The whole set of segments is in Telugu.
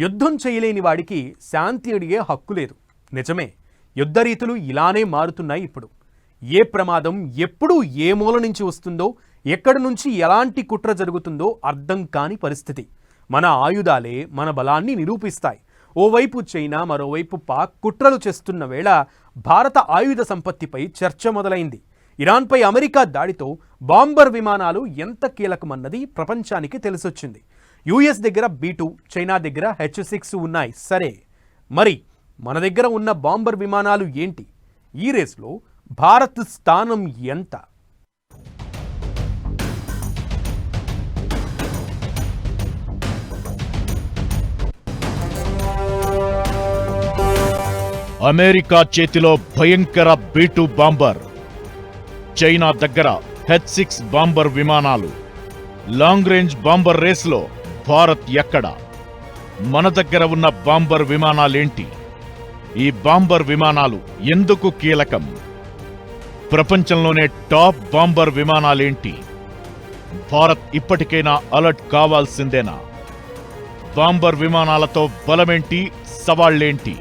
యుద్ధం చేయలేని వాడికి శాంతి అడిగే హక్కు లేదు. నిజమే, యుద్ధ రీతులు ఇలానే మారుతున్నాయి. ఇప్పుడు ఏ ప్రమాదం ఎప్పుడు ఏ మూల నుంచి వస్తుందో, ఎక్కడి నుంచి ఎలాంటి కుట్ర జరుగుతుందో అర్థం కాని పరిస్థితి. మన ఆయుధాలే మన బలాన్ని నిరూపిస్తాయి. ఓవైపు చైనా, మరోవైపు పాక్ కుట్రలు చేస్తున్న వేళ భారత ఆయుధ సంపత్తిపై చర్చ మొదలైంది. ఇరాన్పై అమెరికా దాడితో బాంబర్ విమానాలు ఎంత కీలకమన్నది ప్రపంచానికి తెలిసొచ్చింది. యుఎస్ దగ్గర B-2, చైనా దగ్గర H-6 ఉన్నాయి. సరే, మరి మన దగ్గర ఉన్న బాంబర్ విమానాలు ఏంటి? ఈ రేస్లో భారత్ స్థానం ఎంత? అమెరికా చేతిలో భయంకర B-2 బాంబర్, చైనా దగ్గర H-6 బాంబర్ విమానాలు. లాంగ్ రేంజ్ బాంబర్ రేస్లో భారత్ ఎక్కడ? మన దగ్గర ఉన్న బాంబర్ విమానాలేంటి? ఈ బాంబర్ విమానాలు ఎందుకు కీలకం? ప్రపంచంలోనే టాప్ బాంబర్ విమానాలేంటి? భారత్ ఇప్పటికైనా అలర్ట్ కావాల్సిందేనా? బాంబర్ విమానాలతో బలమేంటి, సవాళ్లేంటి?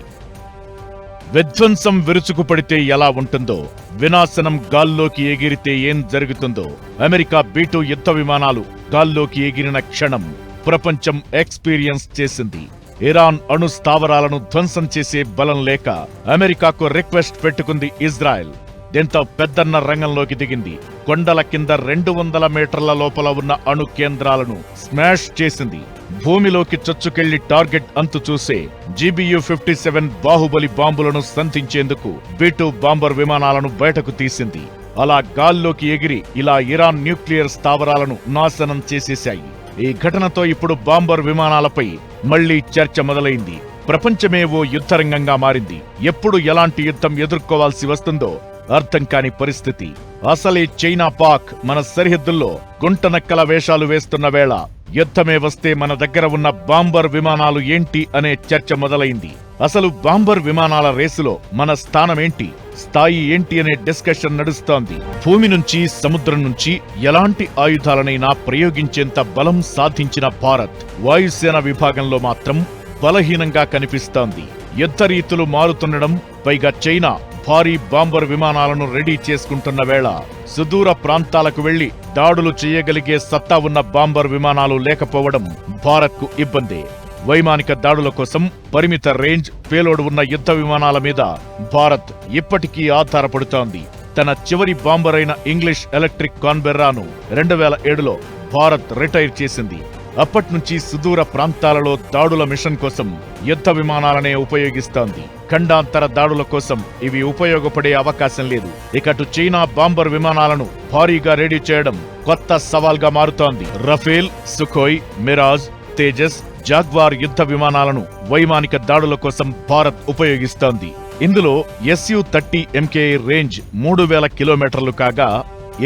విధ్వంసం విరుచుకుపడితే ఎలా ఉంటుందో, వినాశనం గాల్లోకి ఎగిరితే ఏం జరుగుతుందో, అమెరికా B-2 యుద్ధ విమానాలు గాల్లోకి ఎగిరిన క్షణం ప్రపంచం ఎక్స్పీరియన్స్ చేసింది. ఇరాన్ అణు స్థావరాలను ధ్వంసం చేసే బలం లేక అమెరికాకు రిక్వెస్ట్ పెట్టుకుంది ఇజ్రాయెల్. దీంతో పెద్దన్న రంగంలోకి దిగింది. కొండల కింద 200 మీటర్ల లోపల ఉన్న అణు కేంద్రాలను స్మాష్ చేసింది. భూమిలోకి చొచ్చుకెళ్లి టార్గెట్ అంతు చూసే GBU-57 బాహుబలి బాంబులను సంధించేందుకు B-2 బాంబర్ విమానాలను బయటకు తీసింది. అలా గాల్లోకి ఎగిరి ఇలా ఇరాన్ న్యూక్లియర్ స్థావరాలను నాశనం చేసేశాయి. ఈ ఘటనతో ఇప్పుడు బాంబర్ విమానాలపై మళ్లీ చర్చ మొదలైంది. ప్రపంచమే ఓ యుద్ధరంగంగా మారింది. ఎప్పుడు ఎలాంటి యుద్ధం ఎదుర్కోవాల్సి వస్తుందో అర్థం కాని పరిస్థితి. అసలే చైనా, పాక్ మన సరిహద్దుల్లో గుంటనక్కల వేషాలు వేస్తున్న వేళ యుద్ధమే వస్తే మన దగ్గర ఉన్న బాంబర్ విమానాలు ఏంటి అనే చర్చ మొదలైంది. అసలు బాంబర్ విమానాల రేసులో మన స్థానమేంటి, స్థాయి ఏంటి అనే డిస్కషన్ నడుస్తోంది. భూమి నుంచి, సముద్రం నుంచి ఎలాంటి ఆయుధాలనైనా ప్రయోగించేంత బలం సాధించిన భారత్ వాయుసేన విభాగంలో మాత్రం బలహీనంగా కనిపిస్తోంది. యుద్ధ రీతులు మారుతుండడం, పైగా చైనా భారీ బాంబర్ విమానాలను రెడీ చేసుకుంటున్న వేళ సుదూర ప్రాంతాలకు వెళ్లి దాడులు చేయగలిగే సత్తా ఉన్న బాంబర్ విమానాలు లేకపోవడం భారత్కు ఇబ్బందే. వైమానిక దాడుల కోసం పరిమిత రేంజ్, పేలోడ్ ఉన్న యుద్ధ విమానాల మీద భారత్ ఇప్పటికీ ఆధారపడుతోంది. తన చివరి బాంబర్ అయిన ఇంగ్లీష్ ఎలక్ట్రిక్ కాన్బెర్రాను 2007లో భారత్ రిటైర్ చేసింది. అప్పట్నుంచి సుదూర ప్రాంతాలలో దాడుల మిషన్ కోసం యుద్ధ విమానాలనే ఉపయోగిస్తోంది. ఖండాంతర దాడుల కోసం ఇవి ఉపయోగపడే అవకాశం లేదు. ఇకటు చైనా బాంబర్ విమానాలను భారీగా రెడీ చేయడం కొత్త సవాల్గా మారుతోంది. Rafale, Sukhoi, Mirage, Tejas, Jaguar యుద్ధ విమానాలను వైమానిక దాడుల కోసం భారత్ ఉపయోగిస్తోంది. ఇందులో Su-30 MKI రేంజ్ 3000 కిలోమీటర్లు కాగా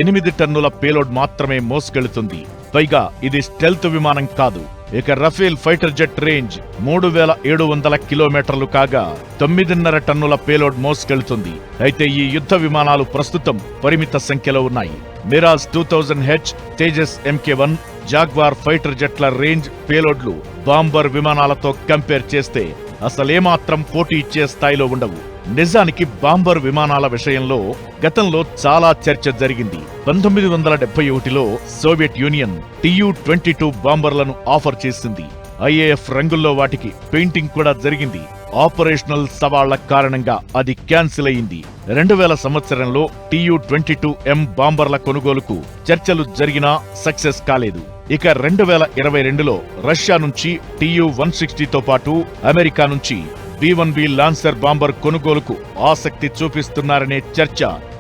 8 టన్నుల పేలోడ్ మాత్రమే మోసుకెళుతుంది. పైగా ఇది స్టెల్త్ విమానం కాదు. ఇక రఫేల్ ఫైటర్ జెట్ రేంజ్ 3700 కిలోమీటర్లు కాగా 9.5 టన్నుల పేలోడ్ మోసుకెళుతుంది. అయితే ఈ యుద్ధ విమానాలు ప్రస్తుతం పరిమిత సంఖ్యలో ఉన్నాయి. Mirage 2000H, Tejas MK-1, Jaguar fighter జెట్ల రేంజ్, పేలోడ్లు బాంబర్ విమానాలతో కంపేర్ చేస్తే అసలేమాత్రం పోటీ ఇచ్చే స్థాయిలో ఉండవు. నిజానికి బాంబర్ విమానాల విషయంలో గతంలో చాలా చర్చ జరిగింది. 1971లో సోవియట్ యూనియన్ Tu-22 బాంబర్లను ఆఫర్ చేసింది. IAF రంగుల్లో వాటికి పెయింటింగ్ కూడా జరిగింది. ఆపరేషనల్ సవాళ్ల కారణంగా అది క్యాన్సిల్ అయింది. 2000 సంవత్సరంలో Tu-22M బాంబర్ల కొనుగోలుకు చర్చలు జరిగినా సక్సెస్ కాలేదు. ఇక 2022లో రష్యా నుంచి Tu-160తో పాటు అమెరికా నుంచి B-1B లాన్సర్ బాంబర్ కొనుగోలుకు ఆసక్తి చూపిస్తున్నారనే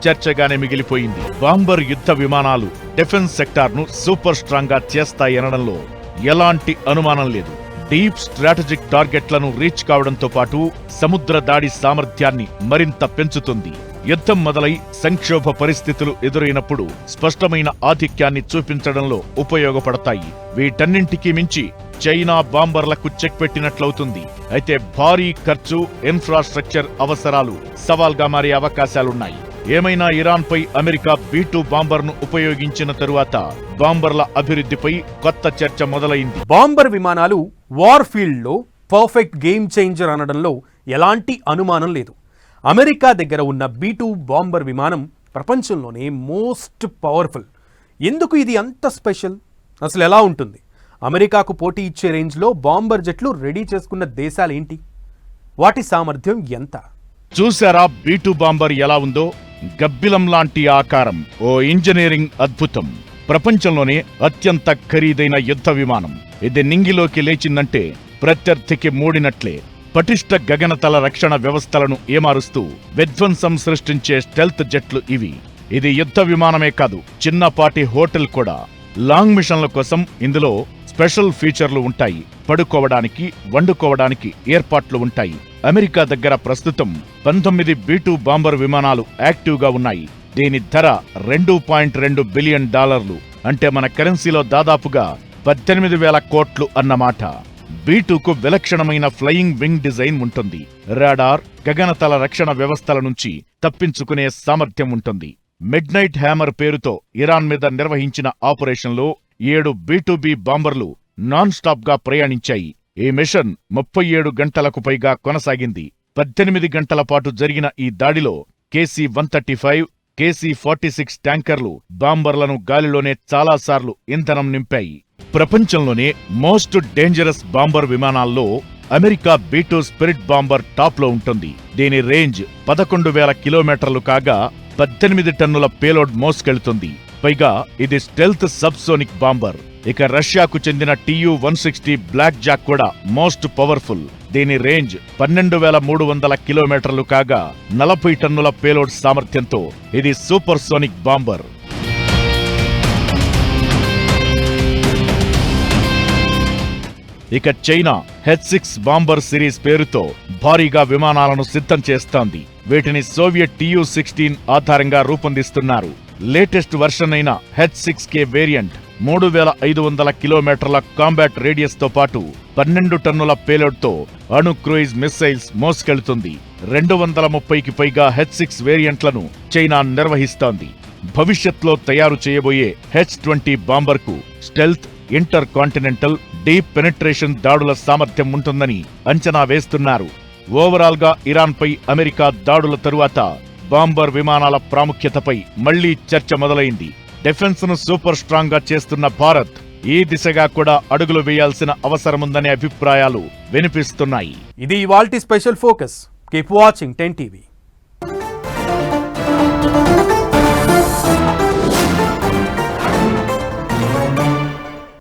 చర్చగానే మిగిలిపోయింది. బాంబర్ యుద్ధ విమానాలు డిఫెన్స్ సెక్టార్ను సూపర్ స్ట్రాంగ్ గా చేస్తాయనడంలో ఎలాంటి అనుమానం లేదు. డీప్ స్ట్రాటజిక్ టార్గెట్లను రీచ్ కావడంతో పాటు సముద్ర దాడి సామర్థ్యాన్ని మరింత పెంచుతుంది. యుద్ధం మొదలై సంక్షోభ పరిస్థితులు ఎదురైనప్పుడు స్పష్టమైన ఆధిక్యాన్ని చూపించడంలో ఉపయోగపడతాయి. వీటన్నింటికీ మించి చైనా బాంబర్లకు చెక్ పెట్టినట్లవుతుంది. అయితే భారీ ఖర్చు, ఇన్ఫ్రాస్ట్రక్చర్ అవసరాలు సవాల్గా మారే అవకాశాలున్నాయి. ఏమైనా ఇరాన్పై అమెరికా B-2 బాంబర్ను ఉపయోగించిన తరువాత బాంబర్ల అభివృద్ధిపై కొత్త చర్చ మొదలైంది. బాంబర్ విమానాలు వార్ ఫీల్డ్లో పర్ఫెక్ట్ గేమ్ చేంజర్ అనడంలో ఎలాంటి అనుమానం లేదు. అమెరికా దగ్గర ఉన్న B-2 బాంబర్ విమానం ప్రపంచంలోనే మోస్ట్ పవర్ఫుల్. ఎందుకు ఇది అంత స్పెషల్? అసలు ఎలా ఉంటుంది? అమెరికాకు పోటీ ఇచ్చే రేంజ్లో బాంబర్ జెట్లు రెడీ చేసుకున్న దేశాలేంటి? వాటి సామర్థ్యం ఎంత? చూసారా B-2 బాంబర్ ఎలా ఉందో? గబ్బిలం లాంటి ఆకారం, ఓ ఇంజనీరింగ్ అద్భుతం. ప్రపంచంలోనే అత్యంత ఖరీదైన యుద్ధ విమానం. ఇది నింగిలోకి లేచిందంటే ప్రత్యర్థికి మూడినట్లే. పటిష్ట గగనతల రక్షణ వ్యవస్థలను ఏమారుస్తూ విధ్వంసం సృష్టించే స్టెల్త్ జెట్లు ఇవి. ఇది యుద్ధ విమానమే కాదు, చిన్నపాటి హోటల్ కూడా. లాంగ్ మిషన్ల కోసం ఇందులో స్పెషల్ ఫీచర్లు ఉంటాయి. పడుకోవడానికి, వండుకోవడానికి ఏర్పాట్లు ఉంటాయి. అమెరికా దగ్గర ప్రస్తుతం 19 B-2 బాంబర్ విమానాలు యాక్టివ్గా ఉన్నాయి. దీని ధర $2.2 బిలియన్, అంటే మన కరెన్సీలో దాదాపుగా 18,000 కోట్లు అన్నమాట. B-2కు విలక్షణమైన ఫ్లయింగ్ వింగ్ డిజైన్ ఉంటుంది. రాడార్, గగనతల రక్షణ వ్యవస్థల నుంచి తప్పించుకునే సామర్థ్యం ఉంటుంది. మిడ్ నైట్ హ్యామర్ పేరుతో ఇరాన్ మీద నిర్వహించిన ఆపరేషన్లో 7 B-2B బాంబర్లు నాన్ స్టాప్ గా ప్రయాణించాయి. ఈ మిషన్ 37 గంటలకు పైగా కొనసాగింది. 18 గంటల పాటు జరిగిన ఈ దాడిలో KC-135, KC-46 ట్యాంకర్లు బాంబర్లను గాలిలోనే చాలాసార్లు ఇంధనం నింపాయి. ప్రపంచంలోనే మోస్ట్ డేంజరస్ బాంబర్ విమానాల్లో America B-2 spirit bomber top లో ఉంటుంది. దీని రేంజ్ 11,000 కిలోమీటర్లు కాగా 18 టన్నుల పేలోడ్ మోసుకెళ్తుంది. పైగా ఇది స్టెల్త్ సబ్సోనిక్ బాంబర్. ఇక రష్యాకు చెందిన Tu-160 బ్లాక్ జాక్ కూడా మోస్ట్ పవర్ఫుల్. దీని రేంజ్ 12,300 కిలోమీటర్లు కాగా 40 టన్నుల పేలోడ్ సామర్థ్యంతో ఇది సూపర్ సోనిక్ బాంబర్. ఇక చైనా H-6 బాంబర్ సిరీస్ పేరుతో భారీగా విమానాలను సిద్ధం చేస్తోంది. వీటిని సోవియట్ Tu-16 ఆధారంగా రూపొందిస్తున్నారు. లేటెస్ట్ వర్షన్ అయిన H-6K వేరియంట్ 3,500 కిలోమీటర్ల కాంబాట్ రేడియస్ తో పాటు 12 టన్నుల పేలోడ్తో అణు క్రూయిజ్ మిస్సైల్స్ మోసుకెళ్తుంది. 230కి పైగా H-6 వేరియంట్లను చైనా నిర్వహిస్తోంది. భవిష్యత్లో తయారు చేయబోయే H-20 బాంబర్కు stealth, inter continental, deep penetration దాడుల సామర్థ్యం ఉంటుందని అంచనా వేస్తున్నారు. ఓవరాల్ గా ఇరాన్పై అమెరికా దాడుల తరువాత బాంబర్ విమానాల ప్రాముఖ్యతపై మళ్లీ చర్చ మొదలైంది. డిఫెన్స్ ను సూపర్ స్ట్రాంగ్ గా చేస్తున్న భారత్ ఈ దిశగా కూడా అడుగులు వేయాల్సిన అవసరముందనే అభిప్రాయాలు వినిపిస్తున్నాయి. ఇది ఇవాల్టి special focus. Keep watching 10 TV.